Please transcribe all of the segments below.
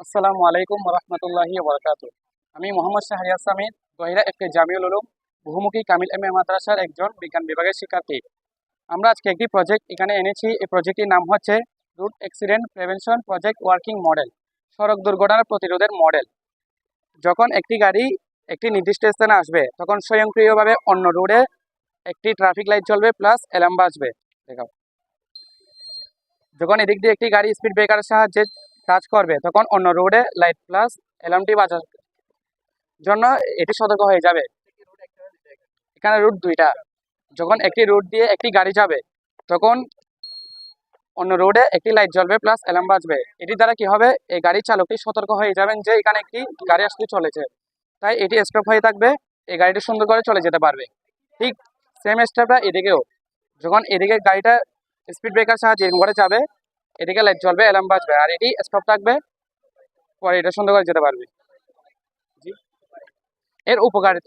আসসালামু আলাইকুম রহমতুল্লাহি বারাকাতু। আমি মোহাম্মদ শাহরিয়ার সামিদ, গহিরা এফকে জামিউল উলুম বহুমুখী কামিল মাদ্রাসার একজন বিজ্ঞান বিভাগের শিক্ষার্থী। আমরা আজকে একটি প্রজেক্ট এখানে এনেছি। এই প্রজেক্টটির নাম হচ্ছে road accident prevention project working model, সড়ক দুর্ঘটনা প্রতিরোধের মডেল। যখন একটি গাড়ি একটি নির্দিষ্ট স্থানে আসবে, তখন স্বয়ংক্রিয়ভাবে অন্য রোডে একটি ট্রাফিক লাইট জ্বলবে প্লাস অ্যালার্ম বাজবে। দেখাও। যখন এদিক দিয়ে একটি গাড়ি স্পিড ব্রেকারের সাহায্যে কাজ করবে, তখন অন্য রোডে লাইট প্লাস অ্যালার্মটি বাজার জন্য এটি সতর্ক হয়ে যাবে। এখানে রুট দুইটা। যখন একটি রুট দিয়ে একটি গাড়ি যাবে, তখন অন্য রোডে একটি লাইট জ্বলবে প্লাস অ্যালার্ম বাজবে। এটি দ্বারা কি হবে, এই গাড়ির চালকটি সতর্ক হয়ে যাবেন যে এখানে একটি গাড়ি আসতে চলেছে, তাই এটি স্টপ হয়ে থাকবে, এই গাড়িটি সুন্দর করে চলে যেতে পারবে। ঠিক সেম স্টেপটা এদিকেও। যখন এদিকে গাড়িটা স্পিড ব্রেকার সাহায্যে এরকম করে যাবে, এদিকে লাইট জ্বলবে, অ্যালার্ম বাজবে, আর এটি স্টপ থাকবে, পরে এটা সুন্দর করে যেতে পারবে। জি।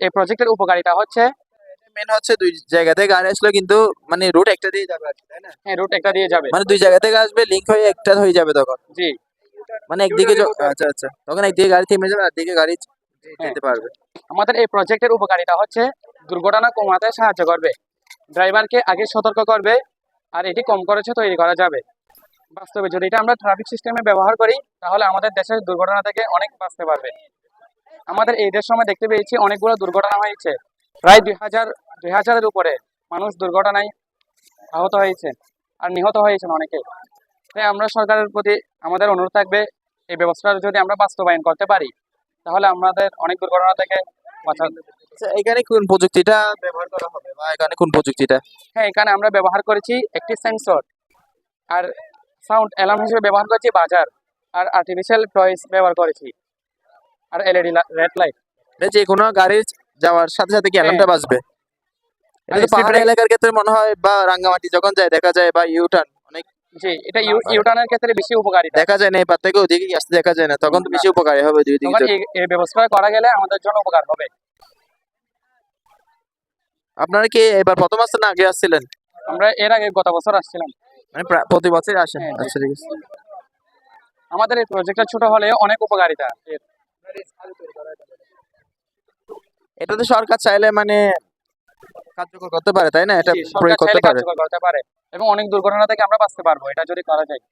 এই প্রজেক্টের উপকারিতা হচ্ছে, মেন হচ্ছে দুই জায়গা থেকে গাড়ি আসলো, কিন্তু মানে রুট একটা দিয়ে যাবে আর কি, তাই না? হ্যাঁ, রুট একটা দিয়ে যাবে, মানে দুই জায়গা থেকে আসবে, লিংক হয়ে একটা হয়ে যাবে তখন। জি। মানে একদিকে আচ্ছা আচ্ছা, তখন একদিকে গাড়ি থেমে যাবে আর একদিকে গাড়ি হ্যাঁ। যেতে পারবে। আমাদের এই প্রজেক্টের উপকারিতা হচ্ছে দুর্ঘটনা কমাতে সাহায্য করবে, ড্রাইভারকে আগে সতর্ক করবে, আর এটি কম খরচে তৈরি করা যাবে। বাস্তবে যদি এটা আমরা ট্রাফিক সিস্টেমে ব্যবহার করি, তাহলে আমাদের দেশের দুর্ঘটনা থেকে অনেক বাঁচতে পারবে। আমাদের এই দেশ সময় দেখতে পেয়েছি অনেকগুলো দুর্ঘটনা হয়েছে, প্রায় 2000-এর উপরে মানুষ দুর্ঘটনায় আহত হয়েছে আর নিহত হয়েছেন অনেকে। তাই আমরা সরকারের প্রতি আমাদের অনুরোধ থাকবে, এই ব্যবস্থাটা যদি আমরা বাস্তবায়ন করতে পারি, তাহলে আমাদের অনেক দুর্ঘটনা থেকে বাঁচা। আচ্ছা, এখানে কোন প্রযুক্তিটা ব্যবহার করা হবে বা এখানে কোন প্রযুক্তিটা? হ্যাঁ, এখানে আমরা ব্যবহার করেছি একটি সেন্সর, আর সাউন্ড অ্যালার্ম হিসেবে ব্যবহার করেছি বাজার, আর আর্টিফিশিয়াল ভয়েস ব্যবহার করেছি, আর এলইডি রেড লাইট। যে কোনো গাড়ি যাওয়ার সাথে সাথে কি অ্যালার্মটা বাজবে? এটা তো পাহাড়ি এলাকার ক্ষেত্রে মনে হয়, বা রাঙ্গামাটি যখন যায় দেখা যায়, বা ইউটার্ন অনেক। জি, এটা ইউটার্নের ক্ষেত্রে বেশি উপকারী। দেখা যায় না, এই পার থেকে ওদিকে আসতে দেখা যায় না, তখন তো বেশি উপকারী হবে দুই দিকে। তখন এই ব্যবস্থা করা গেলে আমাদের জন্য উপকার হবে। আপনারা কি এবার প্রথম আসছেন না আগে আসছিলেন? আমরা এর আগে গত বছর আসছিলাম। মানে প্রতি বছরই আসেন? হ্যাঁ, আচ্ছা, ঠিক আছে। আমাদের এই প্রজেক্টটা ছোট হলেও অনেক উপকারিতা এর। এটাতে সরকার চাইলে মানে কার্যকর করতে পারে, তাই না? এটা জি, সরকার প্রয়োগ করতে চাইলে পারে। কার্যকর করতে পারে এবং অনেক দুর্ঘটনা থেকে আমরা বাঁচতে পারবো এটা যদি করা যায়।